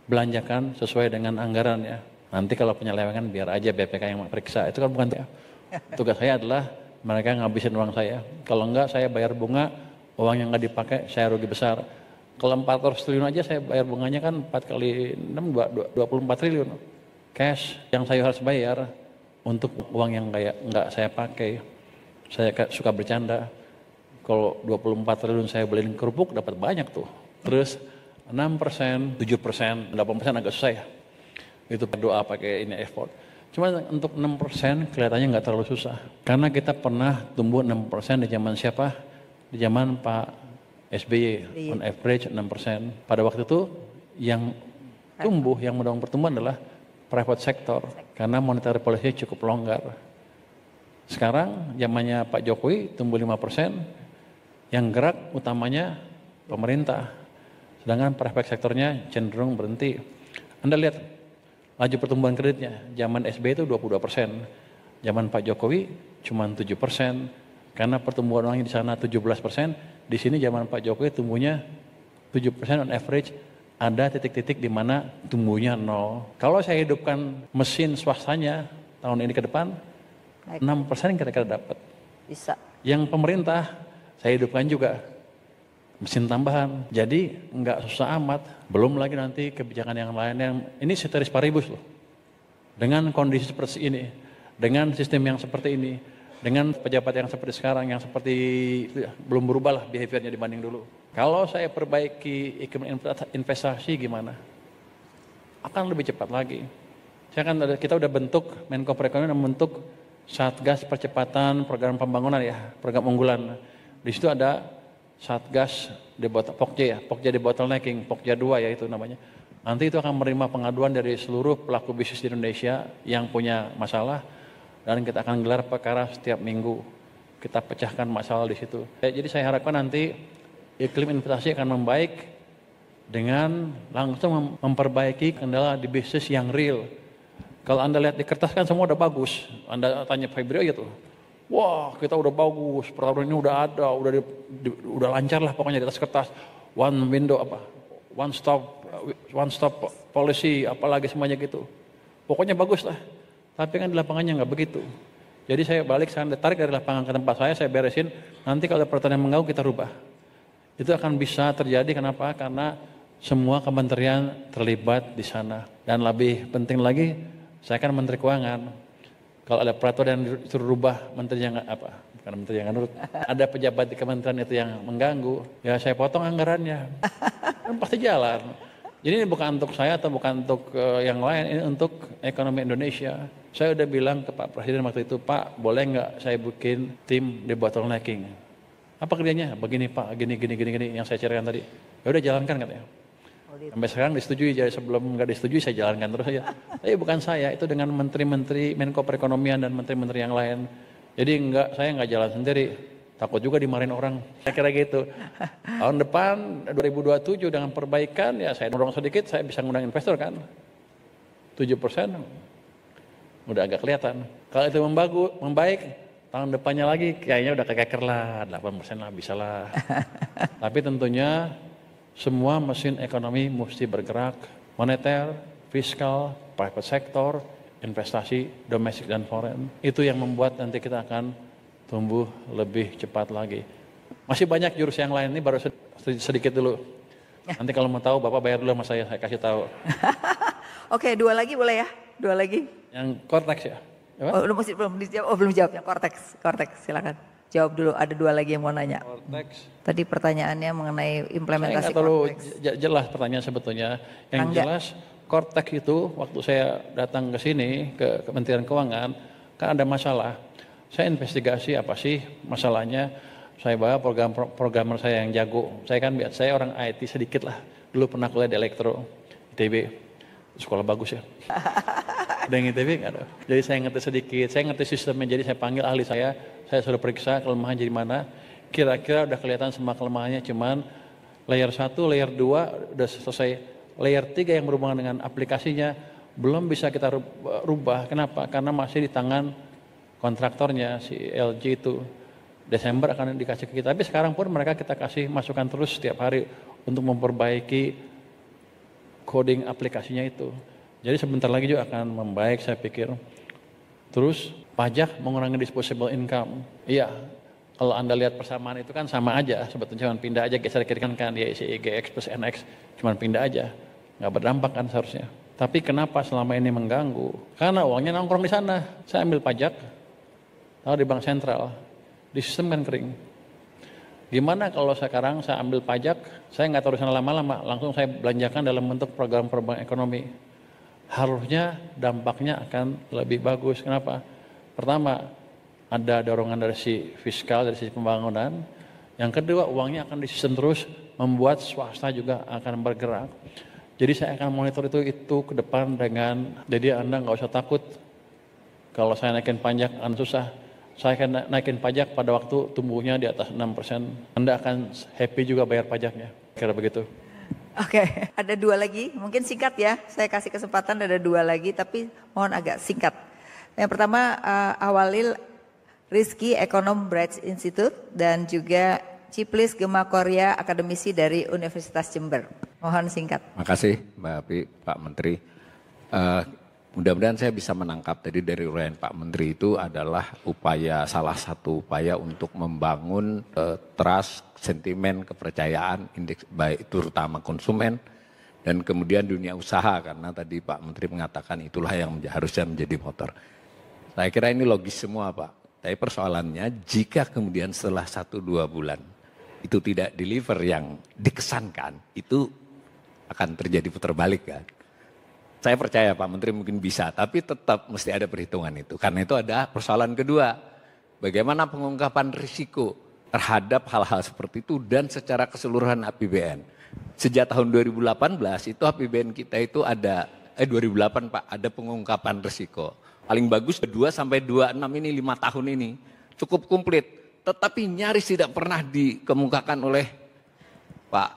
belanjakan sesuai dengan anggaran ya. Nanti kalau penyelewengan biar aja BPK yang periksa. Itu kan bukan saya. Tugas saya adalah mereka ngabisin uang saya. Kalau enggak saya bayar bunga, uang yang nggak dipakai saya rugi besar. Kalau 400 triliun aja saya bayar bunganya kan 4 kali 6, 24 triliun. Cash yang saya harus bayar untuk uang yang kayak nggak saya pakai. Saya suka bercanda. Kalau 24 triliun saya beliin kerupuk dapat banyak tuh. Terus 6%, 7%, 8% agak susah ya. Itu berdoa pakai ini effort. Cuma untuk 6% kelihatannya nggak terlalu susah. Karena kita pernah tumbuh 6% di zaman siapa? Di zaman Pak SBY, on average 6%. Pada waktu itu yang tumbuh, yang mendorong pertumbuhan adalah private sector. Karena monetary policy cukup longgar. Sekarang zamannya Pak Jokowi tumbuh 5%, yang gerak utamanya pemerintah. Sedangkan private sektornya cenderung berhenti. Anda lihat laju pertumbuhan kreditnya, zaman SBY itu 22%, zaman Pak Jokowi cuma 7%, karena pertumbuhan orangnya di sana 17%, di sini zaman Pak Jokowi tumbuhnya 7% on average, ada titik-titik di mana tumbuhnya 0. Kalau saya hidupkan mesin swastanya tahun ini ke depan, 6% kira-kira dapat. Bisa. Yang pemerintah saya hidupkan juga mesin tambahan, jadi nggak susah amat. Belum lagi nanti kebijakan yang lain yang ini ceteris paribus loh. Dengan kondisi seperti ini, dengan sistem yang seperti ini, dengan pejabat yang seperti sekarang, yang seperti belum berubah lah behaviornya dibanding dulu. Kalau saya perbaiki iklim investasi gimana? Akan lebih cepat lagi. Kita udah bentuk, Menko Perekonomian membentuk Satgas Percepatan Program Pembangunan ya, program unggulan. Di situ ada Satgas Pokja di bottlenecking, Pokja 2 ya itu namanya. Nanti itu akan menerima pengaduan dari seluruh pelaku bisnis di Indonesia yang punya masalah, dan kita akan gelar perkara setiap minggu. Kita pecahkan masalah di situ. Jadi saya harapkan nanti iklim investasi akan membaik dengan langsung memperbaiki kendala di bisnis yang real. Kalau Anda lihat di kertas kan semua udah bagus. Anda tanya Febrio aja tuh. Wah, kita udah bagus, peraturan ini udah ada, udah lancar lah pokoknya di atas kertas. One window one stop policy, apalagi semuanya gitu. Pokoknya bagus lah. Tapi kan di lapangannya nggak begitu. Jadi saya balik, saya tarik dari lapangan ke tempat saya beresin. Nanti kalau ada peraturan yang mengganggu kita rubah. Itu akan bisa terjadi, kenapa? Karena semua kementerian terlibat di sana. Dan lebih penting lagi, saya kan Menteri Keuangan. Kalau ada peraturan yang disuruh rubah, menterinya nggak bukan menteri yang nurut. Ada pejabat di kementerian itu yang mengganggu, ya saya potong anggarannya. Kan pasti jalan. Jadi ini bukan untuk saya atau bukan untuk yang lain, ini untuk ekonomi Indonesia. Saya udah bilang ke Pak Presiden waktu itu, Pak, boleh nggak saya bikin tim di bottlenecking? Apa kerjanya? Begini Pak, gini yang saya ceritakan tadi. Ya udah jalankan katanya. Sampai sekarang disetujui, jadi sebelum nggak disetujui saya jalankan terus aja. Tapi bukan saya, itu dengan menteri-menteri Menko Perekonomian dan menteri-menteri yang lain. Jadi saya nggak jalan sendiri. Takut juga dimarahin orang. Saya kira gitu. Tahun depan 2027 dengan perbaikan, ya saya dorong sedikit, saya bisa ngundang investor kan. 7% udah agak kelihatan. Kalau itu membaik, tahun depannya lagi kayaknya udah kekeker lah, 8% lah bisa lah. Tapi tentunya semua mesin ekonomi mesti bergerak, moneter, fiskal, private sector, investasi, domestik dan foreign. Itu yang membuat nanti kita akan tumbuh lebih cepat lagi. Masih banyak jurus yang lain, ini baru sedikit dulu. Nanti kalau mau tahu, Bapak bayar dulu sama saya kasih tahu. Oke, 2 lagi boleh ya? 2 lagi. Yang cortex ya? Belum dijawab. Belum jawab yang cortex, silakan. Jawab dulu, ada 2 lagi yang mau nanya. Cortex. Tadi pertanyaannya mengenai implementasi saya terlalu cortex. jelas pertanyaan sebetulnya. Yang jelas, cortex itu waktu saya datang ke sini, ke Kementerian Keuangan, kan ada masalah. Saya investigasi apa sih masalahnya. Saya bawa programmer saya yang jago. Saya orang IT sedikit lah. Dulu pernah kuliah di Elektro, ITB. Sekolah bagus ya. Udah yang ITB nggak ada. Jadi saya ngerti sedikit, saya ngerti sistemnya. Jadi saya panggil ahli saya sudah periksa kelemahan jadi mana. Kira-kira udah kelihatan semua kelemahannya, cuman layer 1, layer 2 udah selesai. Layer 3 yang berhubungan dengan aplikasinya belum bisa kita rubah. Kenapa? Karena masih di tangan kontraktornya, si LG itu. Desember akan dikasih ke kita. Tapi sekarang pun mereka kita kasih masukan terus setiap hari untuk memperbaiki coding aplikasinya itu. Jadi sebentar lagi juga akan membaik saya pikir. Terus pajak mengurangi disposable income. Iya, kalau Anda lihat persamaan itu kan sama aja. Sebetulnya cuma pindah aja, geser kiri kan di GX plus NX. Cuma pindah aja. Nggak berdampak kan seharusnya. Tapi kenapa selama ini mengganggu? Karena uangnya nongkrong di sana. Saya ambil pajak, taruh di bank sentral. Di sistem kan kering. Gimana kalau sekarang saya ambil pajak, saya nggak taruh sana lama-lama, langsung saya belanjakan dalam bentuk program-program ekonomi. Harusnya dampaknya akan lebih bagus. Kenapa? Pertama, ada dorongan dari si fiskal, dari sisi pembangunan. Yang kedua, uangnya akan disisten terus, membuat swasta juga akan bergerak. Jadi saya akan monitor itu ke depan dengan, jadi Anda nggak usah takut. Kalau saya naikin pajak akan susah. Saya akan naikin pajak pada waktu tumbuhnya di atas 6%. Anda akan happy juga bayar pajaknya. Kira begitu. Oke, ada 2 lagi, mungkin singkat ya. Saya kasih kesempatan ada 2 lagi, tapi mohon agak singkat. Yang pertama Awalil Rizky, Ekonom Bright Institute, dan juga Ciplis Gema Korea, akademisi dari Universitas Jember. Mohon singkat. Makasih Mbak Api, Pak Menteri. Mudah-mudahan saya bisa menangkap tadi dari uraian Pak Menteri itu adalah salah satu upaya untuk membangun trust, sentimen, kepercayaan, indeks baik itu terutama konsumen dan kemudian dunia usaha, karena tadi Pak Menteri mengatakan itulah yang harusnya menjadi motor. Saya kira ini logis semua Pak, tapi persoalannya jika kemudian setelah 1-2 bulan itu tidak deliver yang dikesankan, itu akan terjadi putar balik kan. Saya percaya Pak Menteri mungkin bisa, tapi tetap mesti ada perhitungan itu. Karena itu ada persoalan kedua, bagaimana pengungkapan risiko terhadap hal-hal seperti itu dan secara keseluruhan APBN. Sejak tahun 2018 itu APBN kita itu ada, 2008 Pak, ada pengungkapan risiko. Paling bagus 2-26 ini 5 tahun ini, cukup komplit. Tetapi nyaris tidak pernah dikemukakan oleh Pak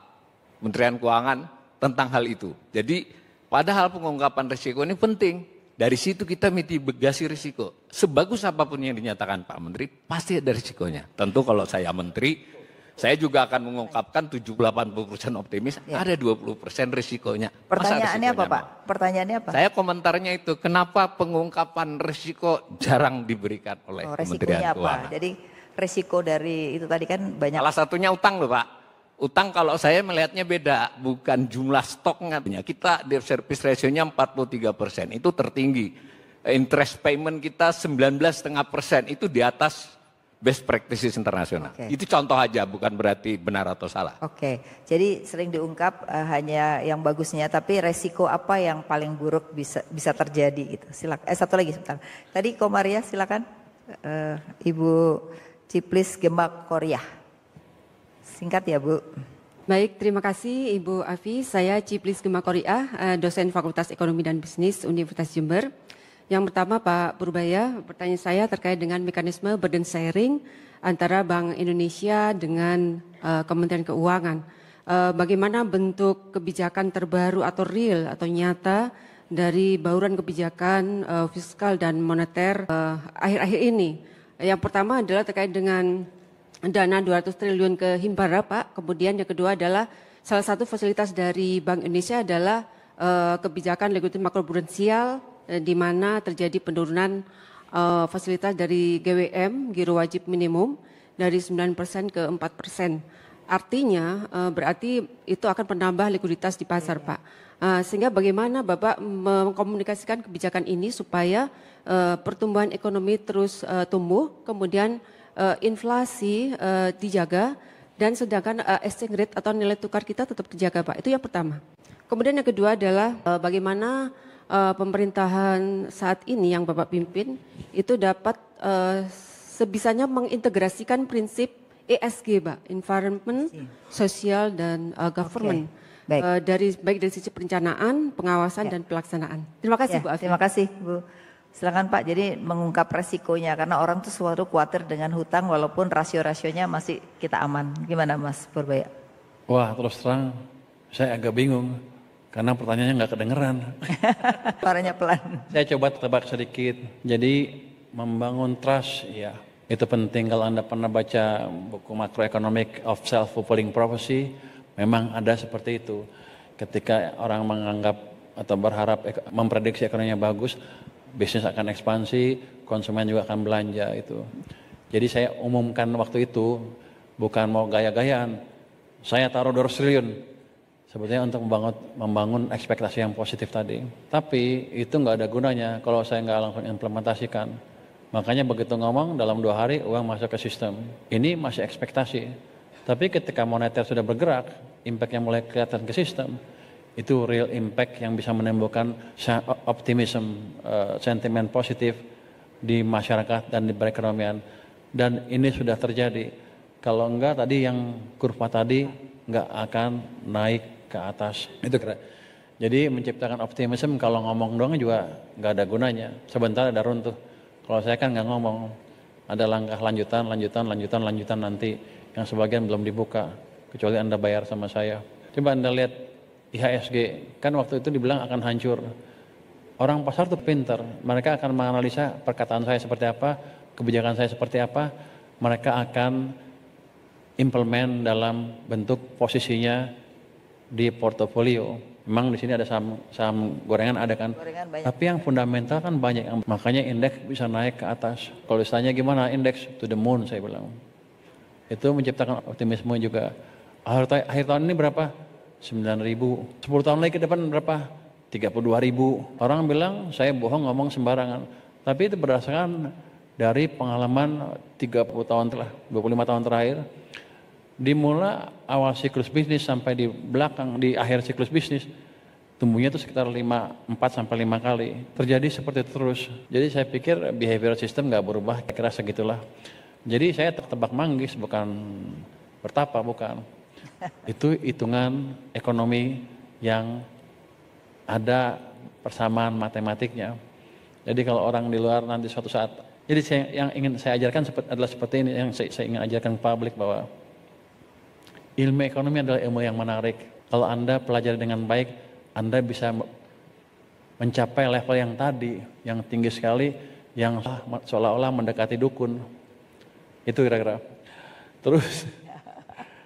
Kementerian Keuangan tentang hal itu. Jadi padahal pengungkapan risiko ini penting. Dari situ kita mitigasi risiko. Sebagus apapun yang dinyatakan Pak Menteri, pasti ada risikonya. Tentu kalau saya Menteri, saya juga akan mengungkapkan 70-80% optimis, ya. Ada 20% risikonya. Pertanyaannya apa Pak? Pertanyaannya apa? Saya komentarnya itu, kenapa pengungkapan risiko jarang diberikan oleh Kementerian Keuangan? Jadi risiko dari itu tadi kan banyak. Salah satunya utang loh Pak. Utang kalau saya melihatnya beda, bukan jumlah stoknya. Kita debt service ratio-nya 43%, itu tertinggi. Interest payment kita 19,5%, itu di atas best practices internasional. Itu contoh aja, bukan berarti benar atau salah. Jadi sering diungkap hanya yang bagusnya, tapi resiko apa yang paling buruk bisa terjadi gitu. Silakan. Satu lagi sebentar. Tadi Komaria silakan, Ibu Ciplis Gema Korea. Singkat ya Bu. Baik, terima kasih Ibu Afi. Saya Ciplis Gema Korea, dosen Fakultas Ekonomi dan Bisnis Universitas Jember. Yang pertama Pak Purbaya, pertanyaan saya terkait dengan mekanisme burden sharing antara Bank Indonesia dengan Kementerian Keuangan. Bagaimana bentuk kebijakan terbaru atau real atau nyata dari bauran kebijakan fiskal dan moneter akhir-akhir ini. Yang pertama adalah terkait dengan dana 200 triliun ke Himpara Pak. Kemudian yang kedua adalah salah satu fasilitas dari Bank Indonesia adalah kebijakan likuiditas makroprudensial di mana terjadi penurunan fasilitas dari GWM, giro wajib minimum, dari 9% ke 4%. Artinya berarti itu akan menambah likuiditas di pasar Pak. Sehingga bagaimana Bapak mengkomunikasikan kebijakan ini supaya pertumbuhan ekonomi terus tumbuh, kemudian inflasi dijaga dan sedangkan exchange rate atau nilai tukar kita tetap terjaga Pak. Itu yang pertama. Kemudian yang kedua adalah bagaimana pemerintahan saat ini yang Bapak pimpin itu dapat sebisanya mengintegrasikan prinsip ESG Pak, environment, social dan government. Baik dari sisi perencanaan, pengawasan dan pelaksanaan. Terima kasih Bu Afi. Terima kasih Bu. Silakan Pak, jadi mengungkap resikonya karena orang tuh selalu khawatir dengan hutang walaupun rasio-rasionya masih kita aman. Gimana Mas Purbaya? Wah terus terang saya agak bingung karena pertanyaannya nggak kedengeran. Suaranya pelan. Saya coba tebak sedikit. Jadi membangun trust ya itu penting. Kalau Anda pernah baca buku Macroeconomic of Self-Fulfilling Prophecy, memang ada seperti itu. Ketika orang menganggap atau berharap memprediksi ekonominya bagus, bisnis akan ekspansi, konsumen juga akan belanja itu. Jadi saya umumkan waktu itu bukan mau gaya-gayaan. Saya taruh 200 triliun sebetulnya untuk membangun ekspektasi yang positif tadi. Tapi itu nggak ada gunanya kalau saya nggak langsung implementasikan. Makanya begitu ngomong dalam 2 hari uang masuk ke sistem. Ini masih ekspektasi. Tapi ketika moneter sudah bergerak, impact yang mulai kelihatan ke sistem. Itu real impact yang bisa menimbulkan optimism, sentimen positif di masyarakat dan di perekonomian. Dan ini sudah terjadi. Kalau enggak tadi yang kurva tadi enggak akan naik ke atas. Itu kira. Jadi menciptakan optimism kalau ngomong doang juga enggak ada gunanya. Sebentar ada runtuh. Kalau saya kan enggak ngomong. Ada langkah lanjutan nanti yang sebagian belum dibuka. Kecuali Anda bayar sama saya. Coba Anda lihat IHSG, kan waktu itu dibilang akan hancur. Orang pasar tuh pinter, mereka akan menganalisa perkataan saya seperti apa, kebijakan saya seperti apa, mereka akan implement dalam bentuk posisinya di portofolio. Memang di sini ada saham gorengan ada kan, Gorengan banyak. tapi yang fundamental kan banyak, makanya indeks bisa naik ke atas. Kalau ditanya gimana indeks, to the moon saya bilang. Itu menciptakan optimisme juga. Akhir tahun ini berapa? 9.000. 10 tahun lagi ke depan berapa? 32.000. Orang bilang saya bohong ngomong sembarangan. Tapi itu berdasarkan dari pengalaman 30 tahun telah, 25 tahun terakhir. Dimulai awal siklus bisnis sampai di belakang, di akhir siklus bisnis, tumbuhnya itu sekitar 4-5 kali. Terjadi seperti itu terus. Jadi saya pikir behavioral system nggak berubah, kira-kira segitulah. Jadi saya tebak manggis, bukan bertapa, bukan. Itu hitungan ekonomi yang ada persamaan matematiknya. Jadi kalau orang di luar nanti suatu saat, jadi yang ingin saya ajarkan adalah seperti ini, yang saya ingin ajarkan publik bahwa ilmu ekonomi adalah ilmu yang menarik. Kalau Anda pelajari dengan baik, Anda bisa mencapai level yang tadi, yang tinggi sekali, yang seolah-olah mendekati dukun. Itu kira-kira. Terus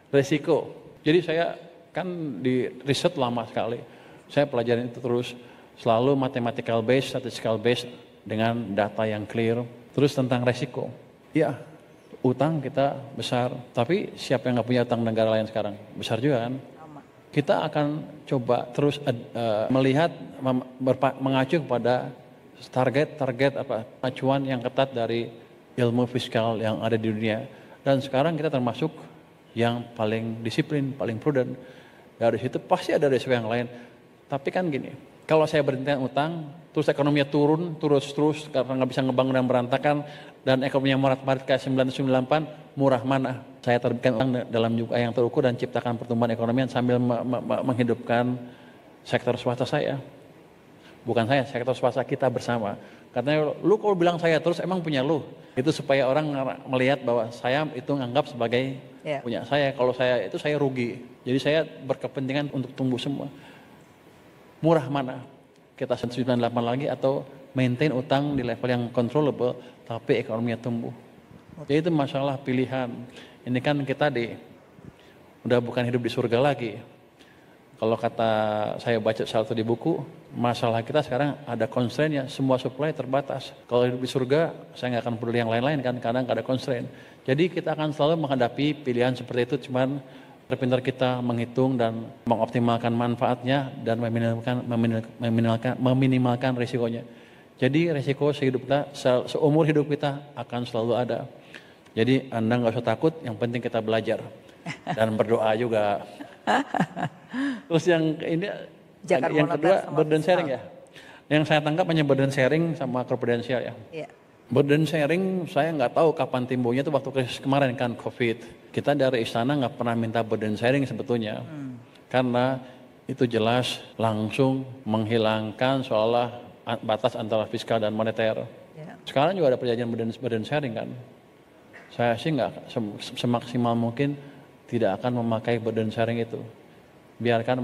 resiko. Jadi saya kan di riset lama sekali. Saya pelajarin itu terus. Selalu mathematical based, statistical based dengan data yang clear. Terus tentang resiko. Ya, utang kita besar. Tapi siapa yang nggak punya utang negara lain sekarang? Besar juga kan? Kita akan coba terus melihat, mengacu kepada target acuan yang ketat dari ilmu fiskal yang ada di dunia. Dan sekarang kita termasuk yang paling disiplin, paling prudent. Dari situ pasti ada resiko yang lain. Tapi kan gini, kalau saya berhenti utang, terus ekonominya turun terus karena nggak bisa ngebangun dan berantakan, dan ekonominya marat-marit kayak 1998, murah mana? Saya terbitkan utang dalam jumlah yang terukur dan ciptakan pertumbuhan ekonomi sambil menghidupkan sektor swasta saya. Bukan saya, sektor swasta kita bersama. Katanya, lu kalau bilang saya terus emang punya lu. Itu supaya orang melihat bahwa saya itu nganggap sebagai punya saya. Kalau saya itu saya rugi. Jadi saya berkepentingan untuk tumbuh semua. Murah mana? Kita 98 lagi atau maintain utang di level yang controllable tapi ekonominya tumbuh. Jadi itu masalah pilihan. Ini kan kita udah bukan hidup di surga lagi. Kalau kata saya baca satu di buku, masalah kita sekarang ada constraint-nya, semua supply terbatas. Kalau hidup di surga, saya nggak akan peduli yang lain-lain kan, kadang nggak ada constraint. Jadi kita akan selalu menghadapi pilihan seperti itu, cuman terpintar kita menghitung dan mengoptimalkan manfaatnya dan meminimalkan risikonya. Jadi risiko seumur hidup kita akan selalu ada. Jadi Anda nggak usah takut, yang penting kita belajar dan berdoa juga. Terus yang kedua burden sharing ya. Yang saya tangkap hanya burden sharing sama prudensial ya. Burden sharing saya nggak tahu kapan timbulnya, itu waktu krisis kemarin kan COVID. Kita dari istana nggak pernah minta burden sharing sebetulnya. Karena itu jelas langsung menghilangkan seolah batas antara fiskal dan moneter. Sekarang juga ada perjanjian burden sharing kan. Saya sih nggak semaksimal mungkin tidak akan memakai burden sharing itu. Biarkan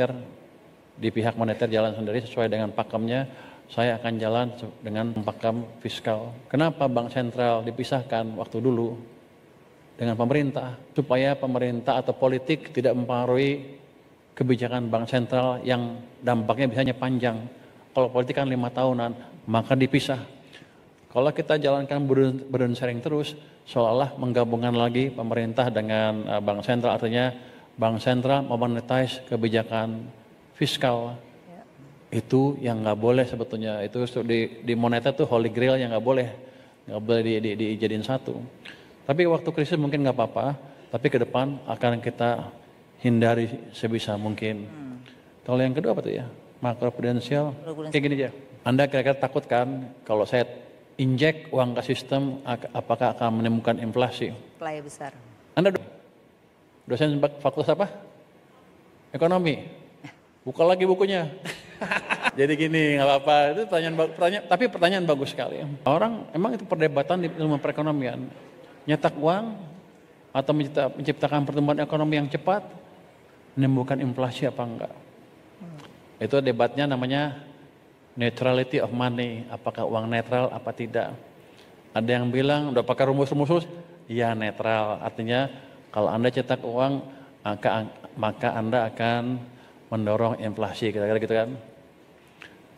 di pihak moneter jalan sendiri sesuai dengan pakemnya, saya akan jalan dengan pakem fiskal. Kenapa bank sentral dipisahkan waktu dulu dengan pemerintah? Supaya pemerintah atau politik tidak mempengaruhi kebijakan bank sentral yang dampaknya biasanya panjang. Kalau politik kan 5 tahunan, maka dipisah. Kalau kita jalankan burden sharing terus, seolah-olah menggabungkan lagi pemerintah dengan bank sentral, artinya bank sentral memonetize kebijakan fiskal. Itu yang nggak boleh sebetulnya. Itu di moneter tuh holy grail yang nggak boleh dijadiin satu. Tapi waktu krisis mungkin nggak apa-apa, tapi ke depan akan kita hindari sebisa mungkin. Kalau yang kedua apa tuh ya? Makroprudensial. Kayak gini aja. Anda kira-kira takut kan kalau saya injek uang ke sistem, apakah akan menimbulkan inflasi? Supply besar. Anda dosen fakultas apa? Ekonomi. Buka lagi bukunya. Jadi gini, nggak apa-apa. Itu tapi pertanyaan bagus sekali. Orang emang itu perdebatan di ilmu perekonomian. Nyetak uang atau menciptakan pertumbuhan ekonomi yang cepat, menimbulkan inflasi apa enggak? Itu debatnya namanya neutrality of money, apakah uang netral apa tidak. Ada yang bilang udah pakai rumus-rumus, ya netral. Artinya kalau Anda cetak uang, maka Anda akan mendorong inflasi, kira-kira gitu kan.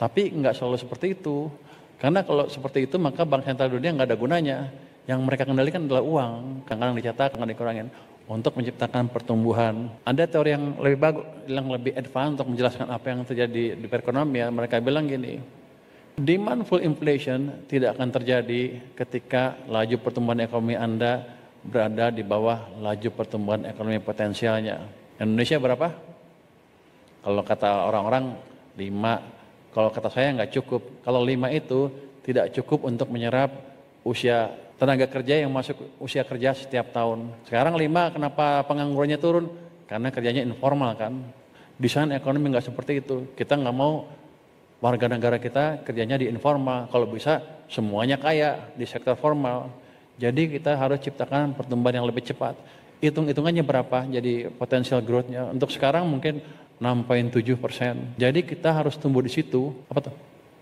Tapi nggak selalu seperti itu. Karena kalau seperti itu maka Bank Sentral Dunia nggak ada gunanya. Yang mereka kendalikan adalah uang, kadang-kadang dicetak, kadang dikurangin. Untuk menciptakan pertumbuhan. Ada teori yang lebih bagus, yang lebih advance untuk menjelaskan apa yang terjadi di perekonomian. Mereka bilang gini, demand full inflation tidak akan terjadi ketika laju pertumbuhan ekonomi Anda berada di bawah laju pertumbuhan ekonomi potensialnya. Indonesia berapa? Kalau kata orang-orang 5, kalau kata saya nggak cukup. Kalau 5 itu tidak cukup untuk menyerap usia tenaga kerja yang masuk usia kerja setiap tahun. Sekarang 5, kenapa penganggurannya turun? Karena kerjanya informal kan. Desain ekonomi nggak seperti itu. Kita nggak mau warga negara kita kerjanya di informal. Kalau bisa semuanya kaya di sektor formal. Jadi kita harus ciptakan pertumbuhan yang lebih cepat. Hitung-hitungannya berapa jadi potensial growth-nya. Untuk sekarang mungkin 6,7%. Jadi kita harus tumbuh di situ. Apa tuh?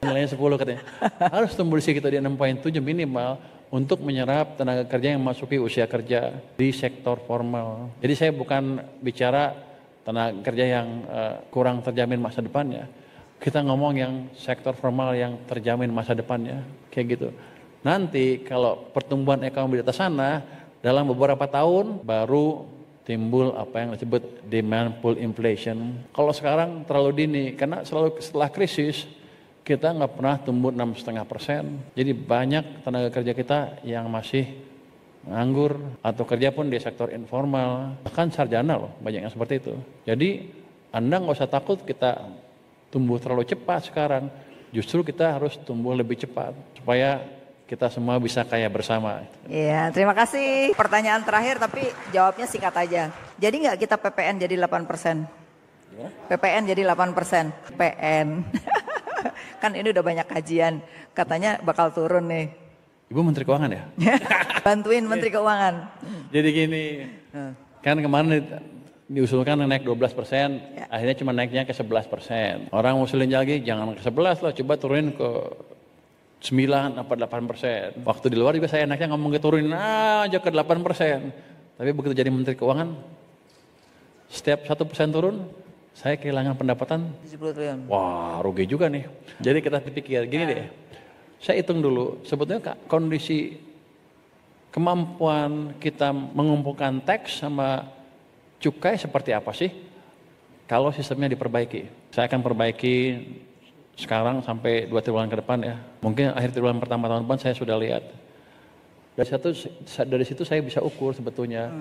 Nilainya 10 katanya. Harus tumbuh di sekitar di 6,7 minimal untuk menyerap tenaga kerja yang masuki usia kerja di sektor formal. Jadi saya bukan bicara tenaga kerja yang kurang terjamin masa depannya. Kita ngomong yang sektor formal yang terjamin masa depannya, kayak gitu. Nanti kalau pertumbuhan ekonomi di atas sana, dalam beberapa tahun baru timbul apa yang disebut demand pull inflation. Kalau sekarang terlalu dini, karena selalu setelah krisis, kita nggak pernah tumbuh 6,5%. Jadi banyak tenaga kerja kita yang masih nganggur atau kerja pun di sektor informal. Bahkan sarjana loh, banyak yang seperti itu. Jadi Anda nggak usah takut kita tumbuh terlalu cepat sekarang. Justru kita harus tumbuh lebih cepat supaya kita semua bisa kaya bersama. Iya, terima kasih. Pertanyaan terakhir tapi jawabnya singkat aja. Jadi nggak kita PPN jadi 8%? PPN jadi 8%. PPN. Kan ini udah banyak kajian, katanya bakal turun nih. Ibu Menteri Keuangan ya? Bantuin Menteri Keuangan. Jadi gini, kan kemarin diusulkan naik 12%, akhirnya cuma naiknya ke 11%. Orang usulin lagi, jangan ke 11 loh, coba turunin ke 9 apa 8%. Waktu di luar juga saya enaknya ngomong ke turunin aja ke 8%. Tapi begitu jadi Menteri Keuangan, setiap 1% turun, saya kehilangan pendapatan 70 triliun. Wah, rugi juga nih. Jadi kita pikir gini deh. Saya hitung dulu, sebetulnya kondisi kemampuan kita mengumpulkan teks sama cukai seperti apa sih? Kalau sistemnya diperbaiki. Saya akan perbaiki sekarang sampai 2 triwulan ke depan ya. Mungkin akhir triwulan pertama tahun depan saya sudah lihat. Dari situ saya bisa ukur sebetulnya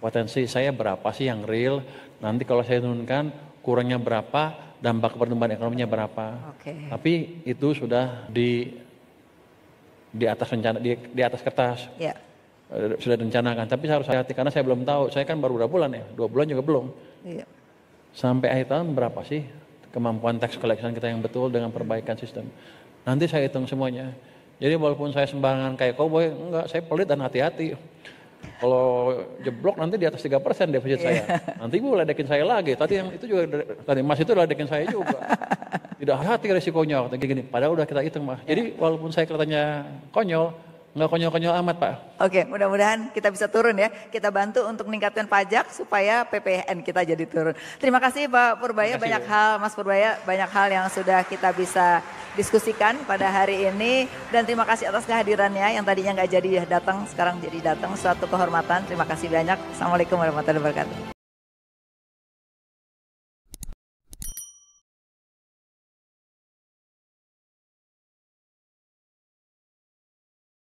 potensi saya berapa sih yang real. Nanti kalau saya turunkan kurangnya berapa, dampak pertumbuhan ekonominya berapa. Okay. Tapi itu sudah di atas rencana, di atas kertas. Yeah. Sudah direncanakan. Tapi saya harus hati karena saya belum tahu. Saya kan baru berapa bulan ya, 2 bulan juga belum. Yeah. Sampai akhir tahun berapa sih kemampuan tax collection kita yang betul dengan perbaikan sistem. Nanti saya hitung semuanya. Jadi walaupun saya sembarangan kayak cowboy, enggak, saya pelit dan hati-hati. Kalau jeblok nanti di atas 3% defisit saya. Nanti ibu ledekin saya lagi. Tadi yang itu juga, tadi Mas itu ledekin saya juga. Tidak hati resikonya, kayak gini. Padahal udah kita hitung Mas. Jadi walaupun saya kelihatannya konyol, nggak konyol-konyol amat Pak. Oke, mudah-mudahan kita bisa turun ya. Kita bantu untuk meningkatkan pajak supaya PPN kita jadi turun. Terima kasih Pak Purbaya, banyak hal Mas Purbaya, banyak hal yang sudah kita bisa diskusikan pada hari ini. Dan terima kasih atas kehadirannya yang tadinya nggak jadi datang, sekarang jadi datang. Suatu kehormatan, terima kasih banyak. Assalamualaikum warahmatullahi wabarakatuh.